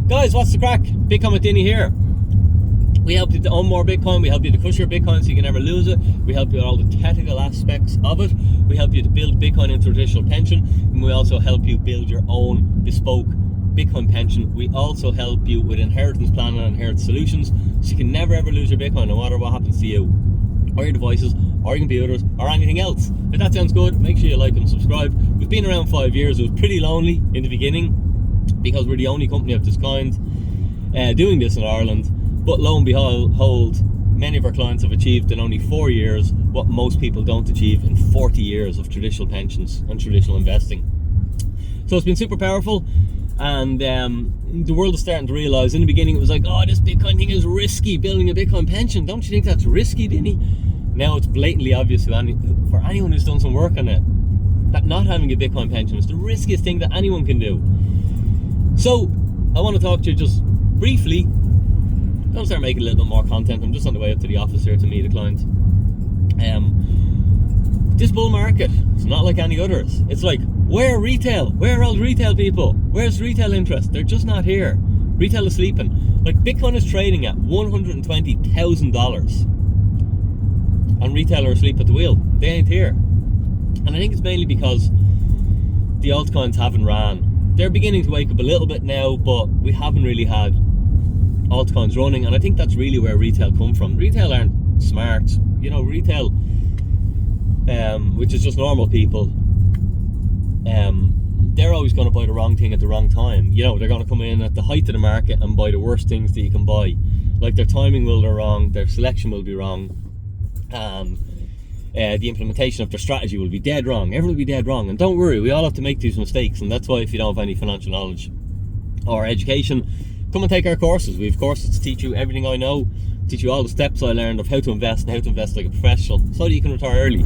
Guys, what's the crack? Bitcoin with Dinny here. We help you to own more Bitcoin, we help you to cushion your Bitcoin so you can never lose it. We help you with all the technical aspects of it. We help you to build Bitcoin into a traditional pension. And we also help you build your own bespoke Bitcoin pension. We also help you with inheritance planning and inheritance solutions so you can never ever lose your Bitcoin no matter what happens to you, or your devices, or your computers, or anything else. If that sounds good, make sure you like and subscribe. We've been around 5 years. It was pretty lonely in the beginning because we're the only company of this kind doing this in Ireland. But lo and behold, many of our clients have achieved in only 4 years what most people don't achieve in 40 years of traditional pensions and traditional investing. So it's been super powerful, and the world is starting to realise. In the beginning it was like, oh, this Bitcoin thing is risky, building a Bitcoin pension. Don't you think that's risky, Dinny? Now it's blatantly obvious for anyone who's done some work on it that not having a Bitcoin pension is the riskiest thing that anyone can do. So I want to talk to you just briefly. I'm going to start making a little bit more content. I'm just on the way up to the office here to meet a client. This bull market, it's not like any others. It's like, where retail? Where are all the retail people? Where's retail interest? They're just not here. Retail is sleeping. Like, Bitcoin is trading at $120,000 and retail are asleep at the wheel. They ain't here. And I think it's mainly because the altcoins haven't ran. They're beginning to wake up a little bit now, but we haven't really had altcoins running, and I think that's really where retail come from. Retail aren't smart, you know. Retail, which is just normal people, they're always going to buy the wrong thing at the wrong time. You know, they're going to come in at the height of the market and buy the worst things that you can buy. Like, their timing will be wrong, their selection will be wrong, and the implementation of their strategy will be dead wrong. Everything will be dead wrong. And don't worry, we all have to make these mistakes, and that's why if you don't have any financial knowledge or education, come and take our courses. We have courses to teach you everything I know, teach you all the steps I learned of how to invest and how to invest like a professional so that you can retire early.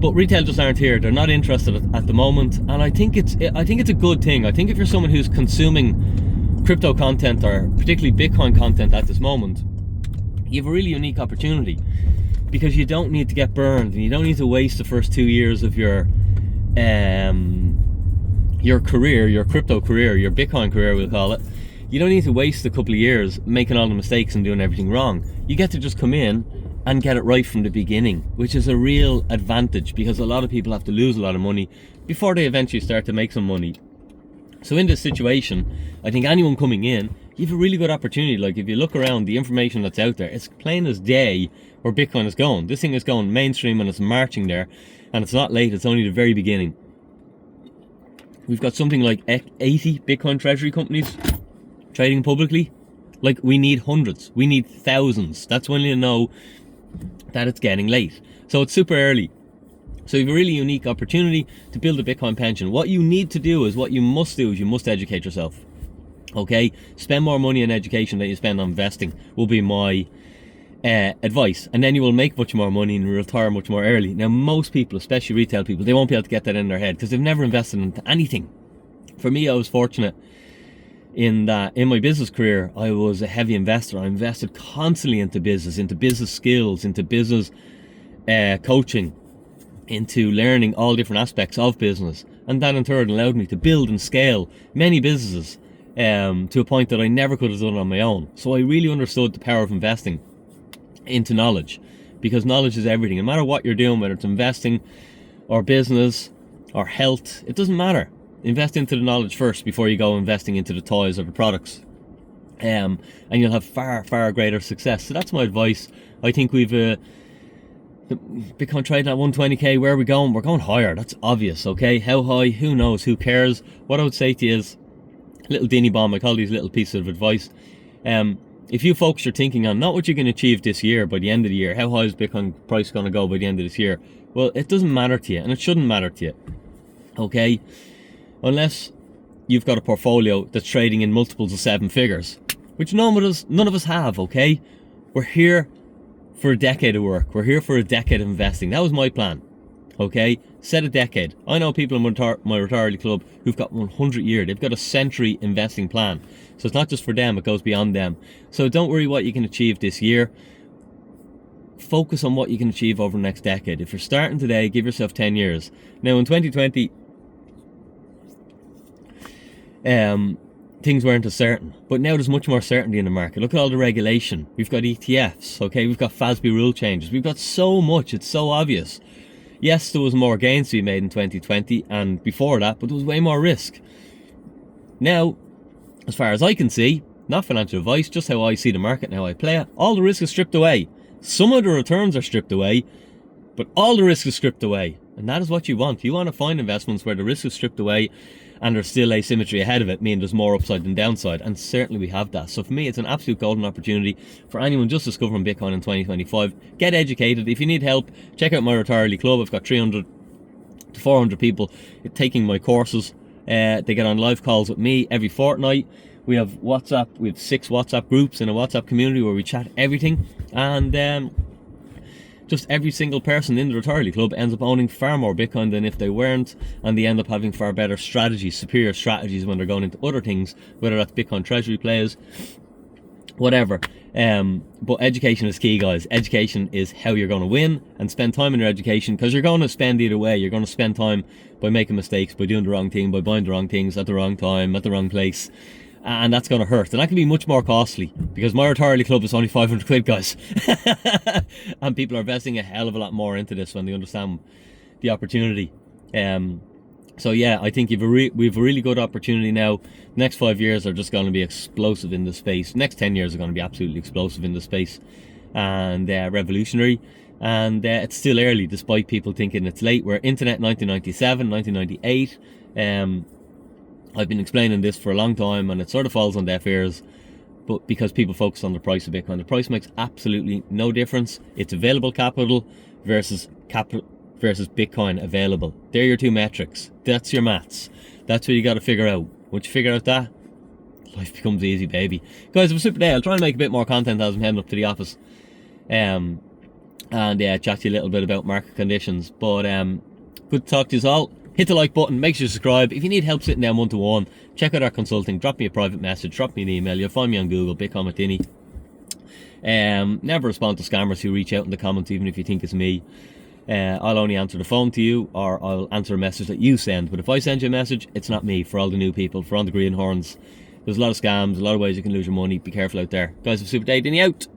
But retail just aren't here. They're not interested at the moment, and I think it's a good thing. I think if you're someone who's consuming crypto content, or particularly Bitcoin content at this moment, you have a really unique opportunity, because you don't need to get burned and you don't need to waste the first 2 years of your career, your crypto career, your Bitcoin career, we'll call it. You don't need to waste a couple of years making all the mistakes and doing everything wrong. You get to just come in and get it right from the beginning, which is a real advantage, because a lot of people have to lose a lot of money before they eventually start to make some money. So in this situation, I think anyone coming in, you have a really good opportunity. Like, if you look around, the information that's out there, it's plain as day where Bitcoin is going. This thing is going mainstream and it's marching there, and it's not late, it's only the very beginning. We've got something like 80 Bitcoin treasury companies trading publicly. Like, we need hundreds, we need thousands. That's when you know that it's getting late. So it's super early. So you have a really unique opportunity to build a Bitcoin pension. What you need to do is, what you must do is, you must educate yourself. Okay? Spend more money on education than you spend on investing will be my advice, and then you will make much more money and retire much more early. Now, most people, especially retail people, they won't be able to get that in their head because they've never invested into anything. For me, I was fortunate in that in my business career, I was a heavy investor. I invested constantly into business skills, into business coaching, into learning all different aspects of business, and that in turn allowed me to build and scale many businesses to a point that I never could have done on my own. So I really understood the power of investing into knowledge, because knowledge is everything. No matter what you're doing, whether it's investing or business or health, it doesn't matter. Invest into the knowledge first before you go investing into the toys or the products, and you'll have far greater success. So that's my advice. I think we've Bitcoin trading at 120k. Where are we going? We're going higher. That's obvious. Okay, how high? Who knows? Who cares? What I would say to you is, little Dinny bomb. I call these little pieces of advice. If you focus your thinking on not what you can achieve this year, by the end of the year, how high is Bitcoin price going to go by the end of this year? Well, it doesn't matter to you, and it shouldn't matter to you. Okay, unless you've got a portfolio that's trading in multiples of 7 figures, which none of us have. Okay, we're here for a decade of work. We're here for a decade of investing. That was my plan. Okay, set a decade. I know people in my retirement club who've got 100 years. They've got a century investing plan. So it's not just for them, it goes beyond them. So don't worry what you can achieve this year. Focus on what you can achieve over the next decade. If you're starting today, give yourself 10 years. Now in 2020, things weren't as certain. But now there's much more certainty in the market. Look at all the regulation. We've got ETFs, okay? We've got FASB rule changes. We've got so much. It's so obvious. Yes, there was more gains to be made in 2020 and before that, but there was way more risk. Now, as far as I can see, not financial advice, just how I see the market and how I play it, all the risk is stripped away. Some of the returns are stripped away, but all the risk is stripped away. And that is what you want. You want to find investments where the risk is stripped away and there's still asymmetry ahead of it, meaning there's more upside than downside. And certainly we have that. So for me, it's an absolute golden opportunity for anyone just discovering Bitcoin in 2025. Get educated. If you need help, check out my Retire Early Club. I've got 300 to 400 people taking my courses. They get on live calls with me every fortnight. We have WhatsApp. We have 6 WhatsApp groups in a WhatsApp community where we chat everything. And just every single person in the Retire Early Club ends up owning far more Bitcoin than if they weren't, and they end up having far better strategies, superior strategies when they're going into other things, whether that's Bitcoin treasury plays, whatever. But education is key, guys. Education is how you're going to win, and spend time in your education, because you're going to spend either way. You're going to spend time by making mistakes, by doing the wrong thing, by buying the wrong things at the wrong time, at the wrong place. And that's going to hurt, and that can be much more costly, because my Retire Early Club is only 500 quid, guys. And people are investing a hell of a lot more into this when they understand the opportunity. So yeah, I think we've a really good opportunity now. Next 5 years are just going to be explosive in this space. Next 10 years are going to be absolutely explosive in this space, and revolutionary. And it's still early, despite people thinking it's late. We're internet 1997, 1998. I've been explaining this for a long time, and it sort of falls on deaf ears, but because people focus on the price of Bitcoin. The price makes absolutely no difference. It's available capital versus Bitcoin available. They're your two metrics. That's your maths. That's what you got to figure out. Once you figure out that, life becomes easy, baby. Guys, have a super day. I'll try and make a bit more content as I'm heading up to the office, and chat to you a little bit about market conditions. But good to talk to you all. Hit the like button, make sure you subscribe. If you need help sitting down one-to-one, check out our consulting, drop me a private message, drop me an email. You'll find me on Google, Bitcoin with Dinny. Never respond to scammers who reach out in the comments, even if you think it's me. I'll only answer the phone to you, or I'll answer a message that you send. But if I send you a message, it's not me. For all the new people, for all the greenhorns, there's a lot of scams, a lot of ways you can lose your money. Be careful out there. Guys, have a super day. Dinny out.